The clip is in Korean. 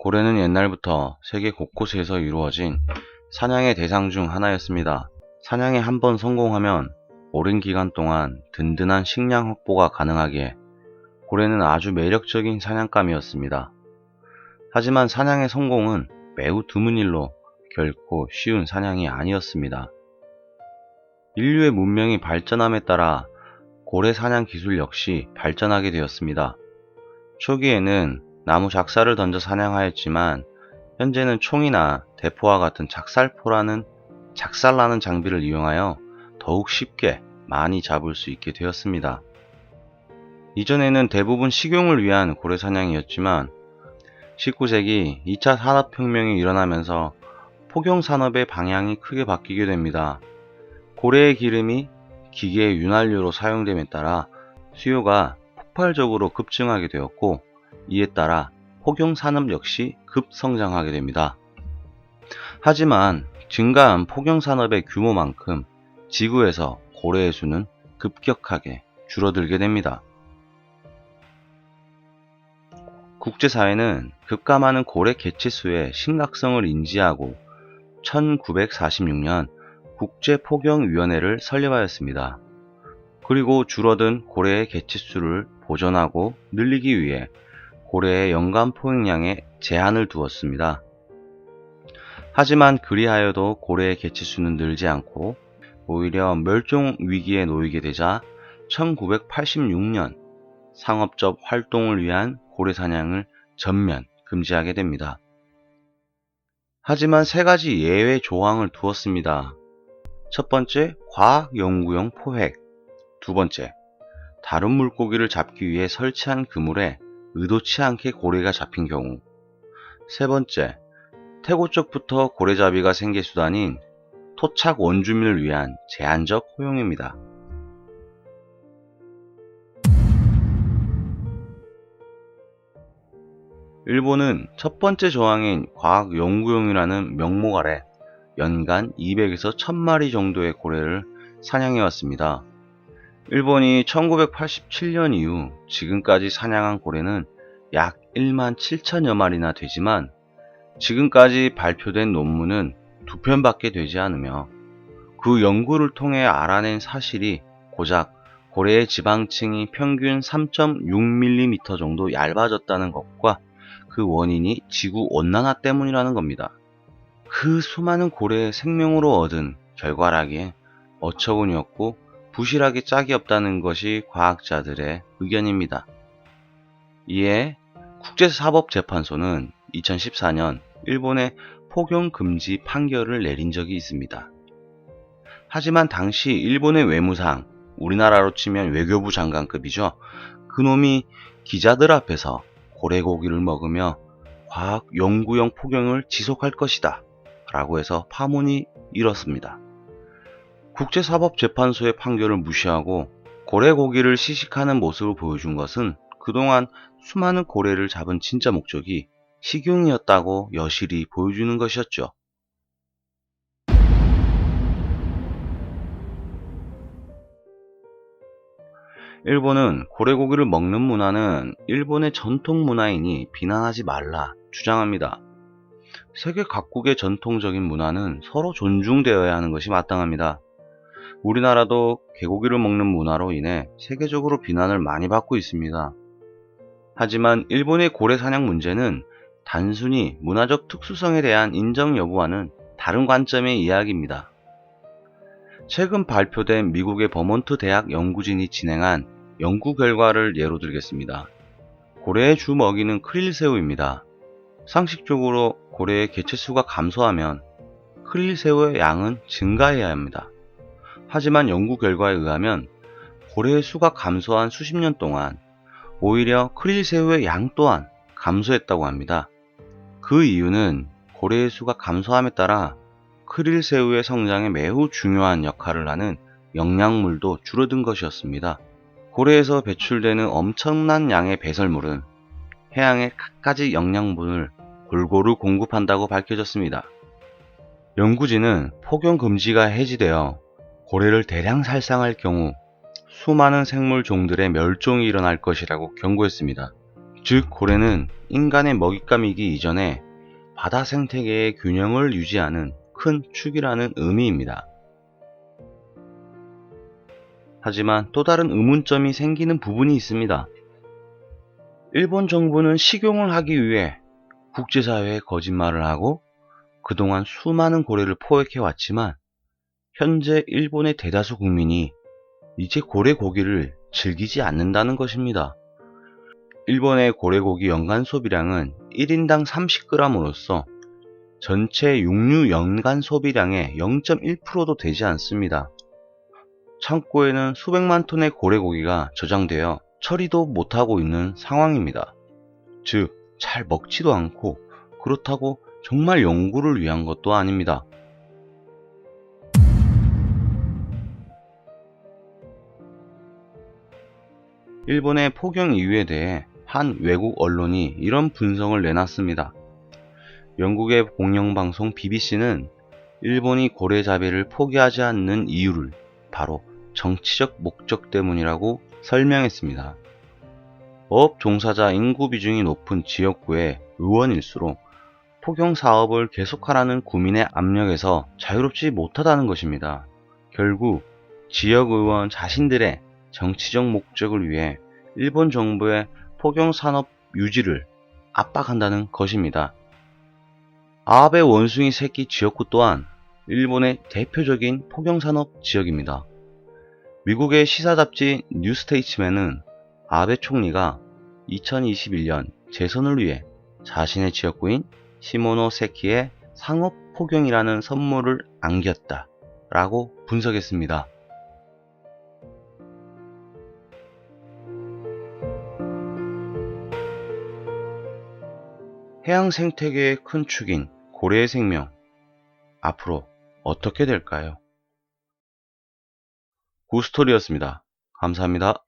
고래는 옛날부터 세계 곳곳에서 이루어진 사냥의 대상 중 하나였습니다. 사냥에 한 번 성공하면 오랜 기간 동안 든든한 식량 확보가 가능하기에 고래는 아주 매력적인 사냥감이었습니다. 하지만 사냥의 성공은 매우 드문 일로 결코 쉬운 사냥이 아니었습니다. 인류의 문명이 발전함에 따라 고래 사냥 기술 역시 발전하게 되었습니다. 초기에는 나무 작살을 던져 사냥하였지만 현재는 총이나 대포와 같은 작살나는 장비를 이용하여 더욱 쉽게 많이 잡을 수 있게 되었습니다. 이전에는 대부분 식용을 위한 고래 사냥이었지만 19세기 2차 산업혁명이 일어나면서 포경 산업의 방향이 크게 바뀌게 됩니다. 고래의 기름이 기계의 윤활유로 사용됨에 따라 수요가 폭발적으로 급증하게 되었고, 이에 따라 포경 산업 역시 급성장하게 됩니다. 하지만 증가한 포경 산업의 규모만큼 지구에서 고래의 수는 급격하게 줄어들게 됩니다. 국제사회는 급감하는 고래 개체수의 심각성을 인지하고 1946년 국제포경위원회를 설립하였습니다. 그리고 줄어든 고래의 개체수를 보존하고 늘리기 위해 고래의 연간 포획량에 제한을 두었습니다. 하지만 그리하여도 고래의 개체수는 늘지 않고 오히려 멸종 위기에 놓이게 되자 1986년 상업적 활동을 위한 고래 사냥을 전면 금지하게 됩니다. 하지만 세 가지 예외 조항을 두었습니다. 첫 번째, 과학 연구용 포획. 두 번째, 다른 물고기를 잡기 위해 설치한 그물에 의도치 않게 고래가 잡힌 경우. 세 번째, 태고 쪽부터 고래잡이가 생계 수단인 토착 원주민을 위한 제한적 허용입니다. 일본은 첫 번째 조항인 과학 연구용이라는 명목 아래 연간 200에서 1000마리 정도의 고래를 사냥해왔습니다. 일본이 1987년 이후 지금까지 사냥한 고래는 약 1만 7천여 마리나 되지만 지금까지 발표된 논문은 2편밖에 되지 않으며 그 연구를 통해 알아낸 사실이 고작 고래의 지방층이 평균 3.6mm 정도 얇아졌다는 것과 그 원인이 지구 온난화 때문이라는 겁니다. 그 수많은 고래의 생명으로 얻은 결과라기에 어처구니없고 부실하게 짝이 없다는 것이 과학자들의 의견입니다. 이에 국제사법재판소는 2014년 일본의 포경 금지 판결을 내린 적이 있습니다. 하지만 당시 일본의 외무상, 우리나라로 치면 외교부 장관급이죠. 그놈이 기자들 앞에서 고래고기를 먹으며 과학 연구용 포경을 지속할 것이다 라고 해서 파문이 일었습니다. 국제사법재판소의 판결을 무시하고 고래고기를 시식하는 모습을 보여준 것은 그동안 수많은 고래를 잡은 진짜 목적이 식용이었다고 여실히 보여주는 것이었죠. 일본은 고래고기를 먹는 문화는 일본의 전통 문화이니 비난하지 말라 주장합니다. 세계 각국의 전통적인 문화는 서로 존중되어야 하는 것이 마땅합니다. 우리나라도 개고기를 먹는 문화로 인해 세계적으로 비난을 많이 받고 있습니다. 하지만 일본의 고래 사냥 문제는 단순히 문화적 특수성에 대한 인정 여부와는 다른 관점의 이야기입니다. 최근 발표된 미국의 버몬트 대학 연구진이 진행한 연구 결과를 예로 들겠습니다. 고래의 주 먹이는 크릴새우입니다. 상식적으로 고래의 개체수가 감소하면 크릴새우의 양은 증가해야 합니다. 하지만 연구 결과에 의하면 고래의 수가 감소한 수십 년 동안 오히려 크릴새우의 양 또한 감소했다고 합니다. 그 이유는 고래의 수가 감소함에 따라 크릴새우의 성장에 매우 중요한 역할을 하는 영양물도 줄어든 것이었습니다. 고래에서 배출되는 엄청난 양의 배설물은 해양에 갖가지 영양분을 골고루 공급한다고 밝혀졌습니다. 연구진은 포경 금지가 해지되어 고래를 대량 살상할 경우 수많은 생물 종들의 멸종이 일어날 것이라고 경고했습니다. 즉 고래는 인간의 먹잇감이기 이전에 바다 생태계의 균형을 유지하는 큰 축이라는 의미입니다. 하지만 또 다른 의문점이 생기는 부분이 있습니다. 일본 정부는 식용을 하기 위해 국제사회에 거짓말을 하고 그동안 수많은 고래를 포획해 왔지만 현재 일본의 대다수 국민이 이제 고래 고기를 즐기지 않는다는 것입니다. 일본의 고래고기 연간 소비량은 1인당 30g으로서 전체 육류 연간 소비량의 0.1%도 되지 않습니다. 창고에는 수백만 톤의 고래고기가 저장되어 처리도 못하고 있는 상황입니다. 즉, 잘 먹지도 않고 그렇다고 정말 연구를 위한 것도 아닙니다. 일본의 포경 이유에 대해 한 외국 언론이 이런 분석을 내놨습니다. 영국의 공영방송 BBC는 일본이 고래잡이를 포기하지 않는 이유를 바로 정치적 목적 때문이라고 설명했습니다. 어업 종사자 인구 비중이 높은 지역구의 의원일수록 포경 사업을 계속하라는 국민의 압력에서 자유롭지 못하다는 것입니다. 결국 지역의원 자신들의 정치적 목적을 위해 일본 정부의 포경 산업 유지를 압박한다는 것입니다. 아베 원숭이 새끼 지역구 또한 일본의 대표적인 포경 산업 지역입니다. 미국의 시사 잡지 뉴스테이츠맨은 아베 총리가 2021년 재선을 위해 자신의 지역구인 시모노세키에 상업 포경이라는 선물을 안겼다 라고 분석했습니다. 해양 생태계의 큰 축인 고래의 생명, 앞으로 어떻게 될까요? 구스토리였습니다. 감사합니다.